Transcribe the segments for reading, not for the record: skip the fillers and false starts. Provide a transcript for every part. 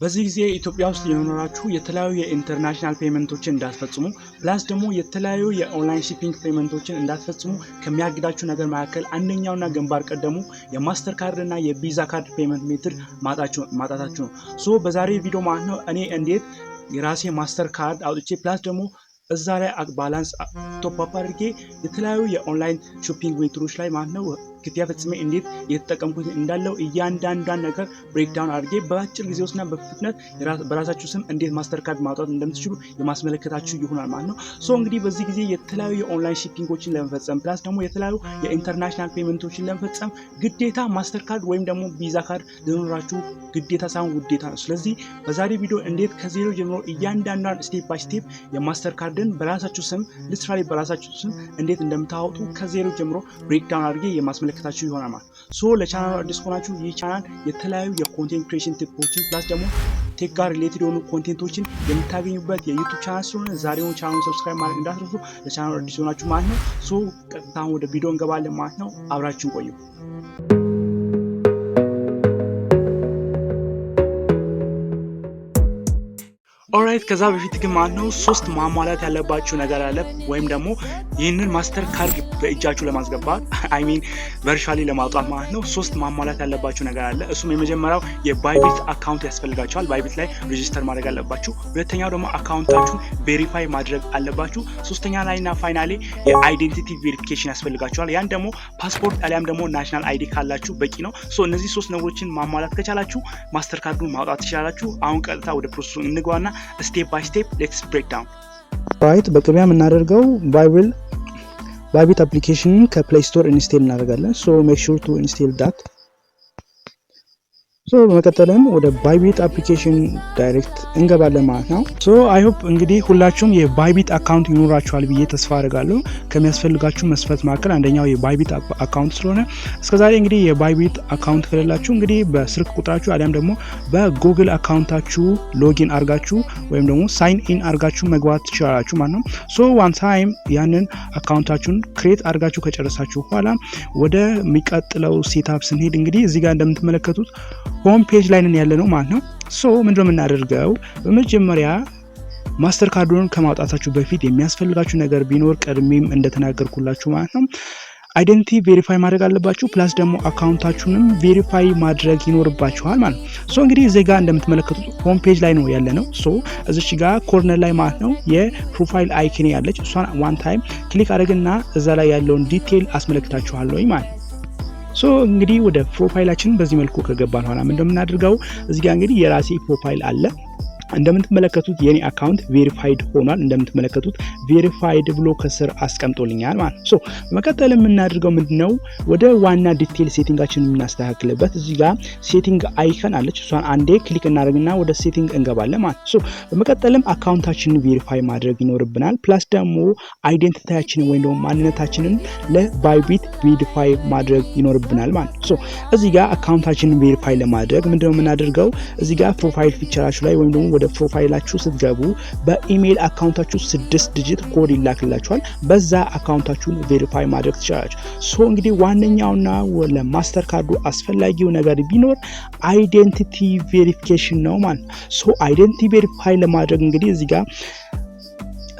በዚህ ጊዜ ኢትዮጵያ ውስጥ የኖራችሁ የተለያዩ የኢንተርናሽናል ፔመንቶችን እንዳትፈጽሙ ፕላስ ደግሞ የተለያዩ የኦንላይን ሺፒንግ ፔመንቶችን እንዳትፈጽሙ ከሚያግዳችሁ ነገር መካከል አንደኛውና ግንባር ቀደሙ የማስተር ካርድ እና የቪዛ ካርድ ፔመንት ሜትድ ማጣታችሁ ነው። ሶ በዛሬ ቪዲዮ ማለት ነው እኔ እንዴት የራሴ ማስተር ካርድ አውጥቼ ፕላስ ደግሞ እዛ ላይ ባላንስ ቶፕ አፕ አድርጌ የተለያዩ የኦንላይን ሾፒንግ ሜትዶች ላይ ማለት ነው ክፍያ ፈጽሜ እንዴት እየተጠቀምኩት እንዳለው እያንዳንዷን ነገር ብሬክዳውን አድርጌ በአጭር ጊዜ ውስጥና በፍጥነት በራሳችሁ ስም እንዴት ማስተር ካርድ ማውጣት እንደምትችሉ የማስመለከታችሁ ይሆናል ማለት ነው። ሶ እንግዲህ በዚህ ጊዜ የተለያዩ የኦንላይን ሺፒንጎችን ለመፈጸም ፕላስ ደግሞ የተለያዩ የኢንተርናሽናል ፔመንቶችን ለመፈጸም ግዴታ ማስተር ካርድ ወይም ደግሞ ቪዛ ካርድ ሊኖራችሁ ግዴታ ሳይሆን ውዴታ ነው። ስለዚህ በዛሬ ቪዲዮ እንዴት ከዜሮ ጀምሮ እያንዳንዷን ስቴፕ ባይ ስቴፕ የማስተር ካርድን በራሳችሁ ስም ሊትራሊ በራሳችሁ ስም እንዴት እንደምታወጡ ከዜሮ ጀምሮ ብሬክዳውን አድርጌ የማስመለከታችሁ ይሆናል ማለት ነው። ሶ ለቻናሉ አዲስ ሆናችሁ ይህ ቻናል የተለያዩ የኮንቴንት ክሬሽን ቲፖችን ፕላስ ደግሞ ቴክ ጋር ሪሌትድ የሆኑ ኮንቴንቶችን የምታገኙበት የዩቲዩብ ቻናል ስለሆነ ዛሬውን ቻናሉን ሰብስክራይብ ማድረግ እንዳትረሱ ለቻናሉ አዲስ ሆናችሁ ማለት ነው። ሶ ቀጥታ ወደ ቪዲዮ እንገባለን ማለት ነው። አብራችሁን ቆዩ። ኦልራይት ከዛ በፊት ግን ማለት ነው ሶስት ማሟላት ያለባችሁ ነገር አለ ወይም ደግሞ ይህንን ማስተር ካርድ በእጃችሁ ለማስገባት ቨርቹዋሊ ለማውጣት ማለት ነው ሶስት ማሟላት ያለባችሁ ነገር አለ። እሱም የመጀመሪያው የባይቢት አካውንት ያስፈልጋችኋል። ባይቢት ላይ ሬጂስተር ማድረግ አለባችሁ። ሁለተኛው ደግሞ አካውንታችሁን ቬሪፋይ ማድረግ አለባችሁ። ሶስተኛ ላይና ፋይናሊ የአይዴንቲቲ ቬሪፊኬሽን ያስፈልጋችኋል። ያን ደግሞ ፓስፖርት አሊያም ደግሞ ናሽናል አይዲ ካላችሁ በቂ ነው። ሶ እነዚህ ሶስት ነገሮችን ማሟላት ከቻላችሁ ማስተር ካርዱን ማውጣት ትችላላችሁ። አሁን ቀጥታ ወደ ፕሮሰሱ እንግባና ስቴፕ ባይ ስቴፕ ሌትስ ብሬክ ዳውን። ራይት በቅድሚያ የምናደርገው ባይቢት አፕሊኬሽንን ከፕሌይ ስቶር ኢንስቴል እናደርጋለን። ሶ ሜክ ሹር ቱ ኢንስቴል ዳት። ሶ በመቀጠልም ወደ ባይቢት አፕሊኬሽን ዳይሬክት እንገባለን ማለት ነው። ሶ አይ ሆፕ እንግዲህ ሁላችሁም የባይቢት አካውንት ይኖራችኋል ብዬ ተስፋ አደርጋለሁ። ከሚያስፈልጋችሁ መስፈርት መካከል አንደኛው የባይቢት አካውንት ስለሆነ እስከዛሬ እንግዲህ የባይቢት አካውንት ከሌላችሁ እንግዲህ በስልክ ቁጥራችሁ አሊያም ደግሞ በጉግል አካውንታችሁ ሎጊን አርጋችሁ ወይም ደግሞ ሳይን ኢን አርጋችሁ መግባት ትችላላችሁ ማለት ነው። ሶ ዋን ታይም ያንን አካውንታችሁን ክሬት አርጋችሁ ከጨረሳችሁ በኋላ ወደ የሚቀጥለው ሴትአፕ ስንሄድ እንግዲህ እዚህ ጋር እንደምትመለከቱት ሆም ፔጅ ላይ ነን ያለነው ማለት ነው። ሶ ምንድነው የምናደርገው? በመጀመሪያ ማስተር ካርዱን ከማውጣታችሁ በፊት የሚያስፈልጋችሁ ነገር ቢኖር ቀድሜም እንደተናገርኩላችሁ ማለት ነው አይዴንቲቲ ቬሪፋይ ማድረግ አለባችሁ። ፕላስ ደግሞ አካውንታችሁንም ቬሪፋይ ማድረግ ይኖርባችኋል ማለት ነው። ሶ እንግዲህ እዚህ ጋር እንደምትመለከቱት ሆም ፔጅ ላይ ነው ያለነው። ሶ እዚች ጋር ኮርነር ላይ ማለት ነው የፕሮፋይል አይኮን ያለች እሷን ዋን ታይም ክሊክ አድርግና እዛ ላይ ያለውን ዲቴል አስመለክታችኋለሁ ማለት ነው። ሶ እንግዲህ ወደ ፕሮፋይላችን በዚህ መልኩ ከገባን ኋላ ምን እንደምናደርገው እዚህ ጋር እንግዲህ የራሴ ፕሮፋይል አለ። እንደምትመለከቱት የኔ አካውንት ቬሪፋይድ ሆኗል። እንደምትመለከቱት ቬሪፋይድ ብሎ ከስር አስቀምጦልኛል ማለት ነው። ሶ በመቀጠል የምናደርገው ምንድነው ወደ ዋና ዲቴል ሴቲንጋችን የምናስተካክልበት እዚህ ጋር ሴቲንግ አይከን አለች። እሷን አንዴ ክሊክ እናደርግና ወደ ሴቲንግ እንገባለን ማለት ነው። ሶ በመቀጠልም አካውንታችንን ቬሪፋይ ማድረግ ይኖርብናል። ፕላስ ደግሞ አይዴንቲቲያችንን ወይም ደግሞ ማንነታችንን ለባይቢት ቬሪፋይ ማድረግ ይኖርብናል ማለት ነው። ሶ እዚህ ጋር አካውንታችንን ቬሪፋይ ለማድረግ ምንድነው የምናደርገው እዚህ ጋር ፕሮፋይል ፊቸራችሁ ላይ ወይም ደግሞ ወደ ፕሮፋይላችሁ ስትገቡ በኢሜል አካውንታችሁ 6 ዲጂት ኮድ ይላክላችኋል። በዛ አካውንታችሁን ቬሪፋይ ማድረግ ትችላላችሁ። ሶ እንግዲህ ዋነኛውና ለማስተር ካርዱ አስፈላጊው ነገር ቢኖር አይዴንቲቲ ቬሪፊኬሽን ነው ማለት ነው። ሶ አይዴንቲቲ ቬሪፋይ ለማድረግ እንግዲህ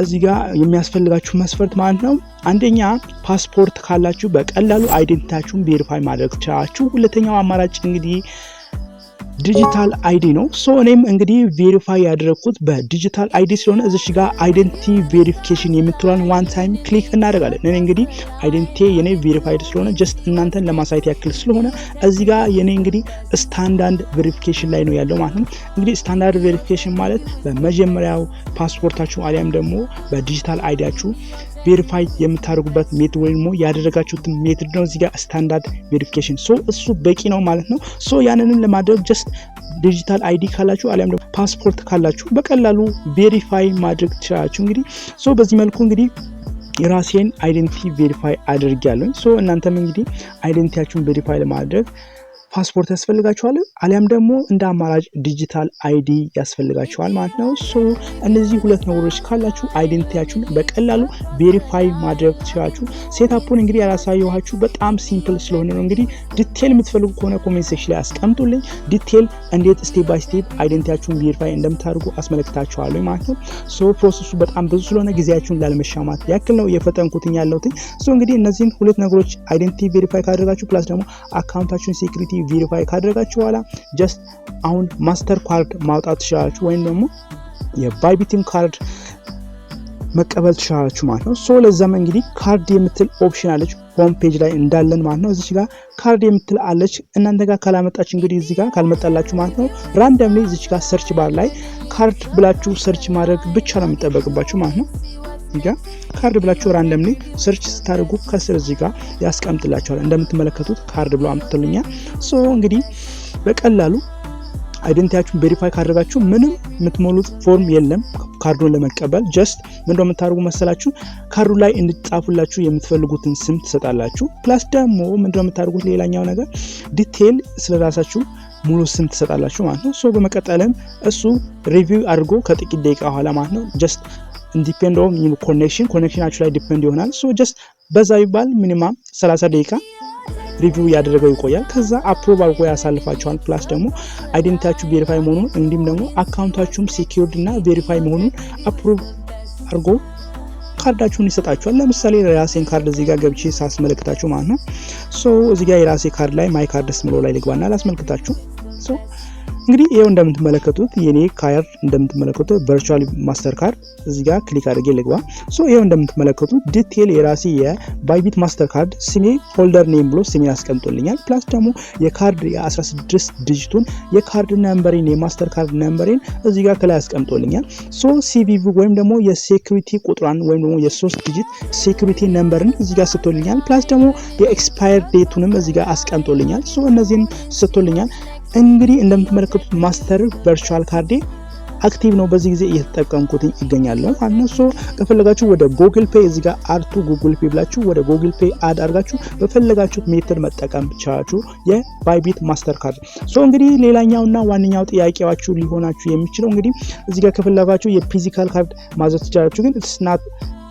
እዚህ ጋር የሚያስፈልጋችሁ መስፈርት ማለት ነው አንደኛ ፓስፖርት ካላችሁ በቀላሉ አይዴንቲቲያችሁን ቬሪፋይ ማድረግ ትችላላችሁ። ሁለተኛው አማራጭ እንግዲህ ዲጂታል አይዲ ነው። ሶ እኔም እንግዲህ ቬሪፋይ ያደረኩት በዲጂታል አይዲ ስለሆነ እዚሽ ጋር አይዴንቲቲ ቬሪፊኬሽን የምትሏን ዋን ታይም ክሊክ እናደርጋለን። እኔ እንግዲህ አይዴንቲቲ የኔ ቬሪፋይድ ስለሆነ ጀስት እናንተን ለማሳየት ያክል ስለሆነ እዚህ ጋር የኔ እንግዲህ ስታንዳርድ ቬሪፊኬሽን ላይ ነው ያለው ማለት ነው። እንግዲህ ስታንዳርድ ቬሪፊኬሽን ማለት በመጀመሪያው ፓስፖርታችሁ አሊያም ደግሞ በዲጂታል አይዲያችሁ ቬሪፋይ የምታደርጉበት ሜትድ ወይ ደግሞ ያደረጋችሁት ሜትድ ነው እዚህ ጋር ስታንዳርድ ቬሪፊኬሽን። ሶ እሱ በቂ ነው ማለት ነው። ሶ ያንንን ለማድረግ ጀስት ዲጂታል አይዲ ካላችሁ አሊያም ደግሞ ፓስፖርት ካላችሁ በቀላሉ ቬሪፋይ ማድረግ ትችላላችሁ። እንግዲህ ሶ በዚህ መልኩ እንግዲህ የራሴን አይዴንቲቲ ቬሪፋይ አድርጌያለሁ። ሶ እናንተም እንግዲህ አይዴንቲቲያችሁን ቬሪፋይ ለማድረግ ፓስፖርት ያስፈልጋቸዋል አሊያም ደግሞ እንደ አማራጭ ዲጂታል አይዲ ያስፈልጋቸዋል ማለት ነው። ሶ እነዚህ ሁለት ነገሮች ካላችሁ አይዴንቲቲያችሁን በቀላሉ ቬሪፋይ ማድረግ ትችላላችሁ። ሴትአፑን እንግዲህ ያላሳየኋችሁ በጣም ሲምፕል ስለሆነ ነው። እንግዲህ ዲቴል የምትፈልጉ ከሆነ ኮሜንት ሴክሽን ላይ አስቀምጡልኝ። ዲቴል እንዴት ስቴፕ ባይ ስቴፕ አይዴንቲቲያችሁን ቬሪፋይ እንደምታደርጉ አስመለክታችኋለሁ ማለት ነው። ሶ ፕሮሰሱ በጣም ብዙ ስለሆነ ጊዜያችሁን ላለመሻማት ያክል ነው የፈጠንኩትኝ ያለሁት። ሶ እንግዲህ እነዚህን ሁለት ነገሮች አይዴንቲቲ ቬሪፋይ ካደረጋችሁ ፕላስ ደግሞ አካውንታችሁን ሴኩሪቲ ቬሪፋይ ካደረጋችሁ በኋላ ጀስት አሁን ማስተር ካርድ ማውጣት ትችላላችሁ ወይም ደግሞ የባይቢትም ካርድ መቀበል ትችላላችሁ ማለት ነው። ሶ ለዛም እንግዲህ ካርድ የምትል ኦፕሽን አለች ሆም ፔጅ ላይ እንዳለን ማለት ነው። እዚች ጋር ካርድ የምትል አለች። እናንተ ጋር ካላመጣች እንግዲህ እዚህ ጋር ካልመጣላችሁ ማለት ነው ራንደምሊ እዚች ጋር ሰርች ባር ላይ ካርድ ብላችሁ ሰርች ማድረግ ብቻ ነው የሚጠበቅባችሁ ማለት ነው። እዚህ ጋር ካርድ ብላችሁ ራንደምሊ ሰርች ስታደርጉ ከስር እዚህ ጋር ያስቀምጥላችኋል። እንደምትመለከቱት ካርድ ብሎ አምጥቶልኛል። ሶ እንግዲህ በቀላሉ አይዴንቲቲያችሁን ቬሪፋይ ካደረጋችሁ ምንም የምትሞሉት ፎርም የለም ካርዱን ለመቀበል። ጀስት ምንድነው የምታደርጉ መሰላችሁ ካርዱ ላይ እንድጻፉላችሁ የምትፈልጉትን ስም ትሰጣላችሁ። ፕላስ ደግሞ ምንድነው የምታደርጉት ሌላኛው ነገር ዲቴል ስለራሳችሁ ሙሉ ስም ትሰጣላችሁ ማለት ነው። ሶ በመቀጠልም እሱ ሪቪው አድርጎ ከጥቂት ደቂቃ በኋላ ማለት ነው ጀስት ኢንዲፔንድ ኦፍ ኮኔክሽናችሁ ላይ ዲፔንድ ይሆናል። ሶ ጀስት በዛ ይባል ሚኒማም 30 ደቂቃ ሪቪው ያደረገው ይቆያል። ከዛ አፕሮቭ አድርጎ ያሳልፋቸዋል። ፕላስ ደግሞ አይዴንቲቲያችሁ ቬሪፋይ መሆኑን እንዲሁም ደግሞ አካውንታችሁም ሴኪዩርድ እና ቬሪፋይ መሆኑን አፕሮቭ አድርጎ ካርዳችሁን ይሰጣችኋል። ለምሳሌ የራሴን ካርድ እዚህ ጋር ገብቼ ሳስመለክታችሁ ማለት ነው። ሶ እዚህ ጋር የራሴ ካርድ ላይ ማይ ካርድስ ምሎ ላይ ልግባና ላስመልክታችሁ። ሶ እንግዲህ ይሄው እንደምትመለከቱት የኔ ካርድ እንደምትመለከቱት ቨርቹዋል ማስተር ካርድ እዚህ ጋር ክሊክ አድርጌ ልግባ። ሶ ይሄው እንደምትመለከቱት ዲቴል የራሴ የባይቢት ማስተር ካርድ ስሜ ሆልደር ኔም ብሎ ስሜን አስቀምጦልኛል። ፕላስ ደግሞ የካርድ የ16 ዲጂቱን የካርድ ነምበሬን የማስተር ካርድ ነምበሬን እዚህ ጋር ከላይ አስቀምጦልኛል። ሶ ሲቪቪ ወይም ደግሞ የሴኩሪቲ ቁጥሯን ወይም ደግሞ የ3 ዲጂት ሴኩሪቲ ነምበርን እዚህ ጋር ሰጥቶልኛል። ፕላስ ደግሞ የኤክስፓየር ዴቱንም እዚህ ጋር አስቀምጦልኛል። ሶ እነዚህን ሰጥቶልኛል። እንግዲህ እንደምትመለከቱት ማስተር ቨርቹዋል ካርዴ አክቲቭ ነው። በዚህ ጊዜ እየተጠቀምኩት ይገኛለሁ ማለት ነው። ሶ ከፈለጋችሁ ወደ ጉግል ፔይ እዚህ ጋር አርቱ ጉግል ፔይ ብላችሁ ወደ ጉግል ፔይ አድ አድርጋችሁ በፈለጋችሁት ሜተድ መጠቀም ትችላላችሁ የባይቢት ማስተር ካርድ። ሶ እንግዲህ ሌላኛውና ዋነኛው ጥያቄዋችሁ ሊሆናችሁ የሚችለው እንግዲህ እዚህ ጋር ከፈለጋችሁ የፊዚካል ካርድ ማዘዝ ትችላላችሁ። ግን ስናት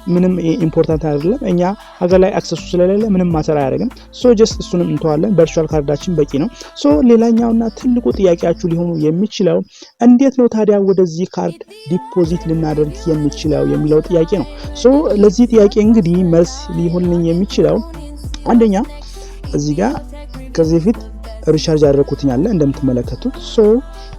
ምንም ኢምፖርታንት አይደለም። እኛ ሀገር ላይ አክሰሱ ስለሌለ ምንም ማሰራ አያደርግም። ሶ ጀስት እሱንም እንተዋለን። ቨርቹዋል ካርዳችን በቂ ነው። ሶ ሌላኛውና ትልቁ ጥያቄያችሁ ሊሆኑ የሚችለው እንዴት ነው ታዲያ ወደዚህ ካርድ ዲፖዚት ልናደርግ የሚችለው የሚለው ጥያቄ ነው። ሶ ለዚህ ጥያቄ እንግዲህ መልስ ሊሆንልኝ የሚችለው አንደኛ እዚህ ጋር ከዚህ በፊት ሪቻርጅ ያደረኩትኝ አለ እንደምትመለከቱት። ሶ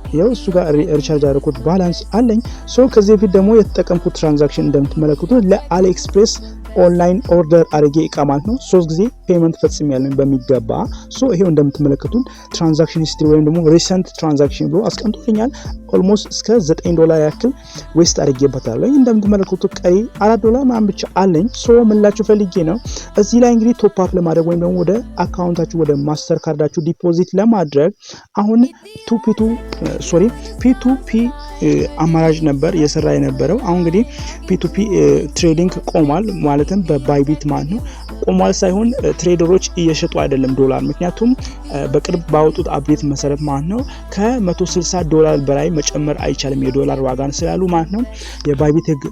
ይሄው እሱ ጋር ሪቻርጅ ያደረኩት ባላንስ አለኝ። ሶ ከዚህ በፊት ደግሞ የተጠቀምኩት ትራንዛክሽን እንደምትመለከቱት ለአሊኤክስፕሬስ ኦንላይን ኦርደር አድርጌ እቃ ማለት ነው 3 ጊዜ ፔመንት ፈጽሜያለሁ በሚገባ። ሶ ይሄው እንደምትመለከቱት ትራንዛክሽን ሂስትሪ ወይም ደግሞ ሪሰንት ትራንዛክሽን ብሎ አስቀምጦልኛል። ኦልሞስት እስከ $9 ያክል ዌስት አድርጌበታለሁ። እንደምትመለከቱት ቀሪ $4 ምናምን ብቻ አለኝ። ሶ ምላችሁ ፈልጌ ነው እዚህ ላይ እንግዲህ ቶፕ አፕ ለማድረግ ወይም ደግሞ ወደ አካውንታችሁ ወደ ማስተር ካርዳችሁ ዲፖዚት ለማድረግ አሁን ፒ2ፒ አማራጭ ነበር እየሰራ የነበረው። አሁን እንግዲህ ፒ2ፒ ትሬዲንግ ቆሟል ማለትም በባይቢት ማለት ነው። ቆሟል ሳይሆን ትሬደሮች እየሸጡ አይደለም ዶላር። ምክንያቱም በቅርብ ባወጡት አፕዴት መሰረት ማለት ነው $160 በላይ መጨመር አይቻልም የዶላር ዋጋን ስላሉ ማለት ነው። የባይቢት ህግ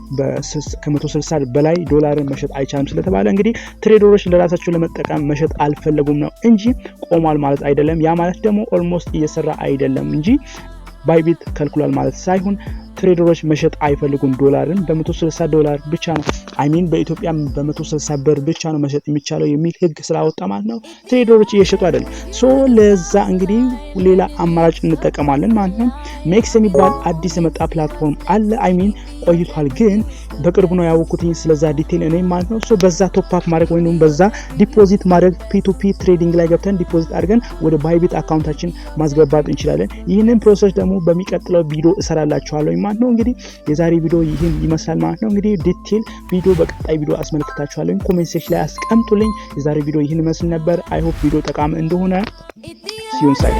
ከ160 በላይ ዶላርን መሸጥ አይቻልም ስለተባለ እንግዲህ ትሬደሮች ለራሳቸው ለመጠቀም መሸጥ አልፈለጉም ነው እንጂ ቆሟል ማለት አይደለም። ያ ማለት ደግሞ ኦልሞስት እየሰራ አይደለም እንጂ ባይቢት ከልክሏል ማለት ሳይሆን ትሬደሮች መሸጥ አይፈልጉም ዶላርን $160 ብቻ ነው በኢትዮጵያ $160 ብር ብቻ ነው መሸጥ የሚቻለው የሚል ህግ ስላወጣ ማለት ነው ትሬደሮች እየሸጡ አይደለም። ሶ ለዛ እንግዲህ ሌላ አማራጭ እንጠቀማለን ማለት ነው። ሜክስ የሚባል አዲስ የመጣ ፕላትፎርም አለ። ቆይቷል ግን በቅርቡ ነው ያወቅኩትኝ ስለዛ ዲቴል እኔ ማለት ነው። ሶ በዛ ቶፕ አፕ ማድረግ ወይንም በዛ ዲፖዚት ማድረግ ፒ2ፒ ትሬዲንግ ላይ ገብተን ዲፖዚት አድርገን ወደ ባይቢት አካውንታችን ማስገባት እንችላለን። ይህንን ፕሮሰስ ደግሞ በሚቀጥለው ቪዲዮ እሰራላችኋለሁ ማለት ነው። እንግዲህ የዛሬ ቪዲዮ ይህን ይመስላል ማለት ነው። እንግዲህ ዲቴል ቪዲዮ በቀጣይ ቪዲዮ አስመልክታችኋለሁ። ኮሜንት ሴክሽን ላይ አስቀምጡልኝ። የዛሬ ቪዲዮ ይህን ይመስል ነበር። አይ ሆፕ ቪዲዮ ጠቃሚ እንደሆነ ሲሆን ሳይ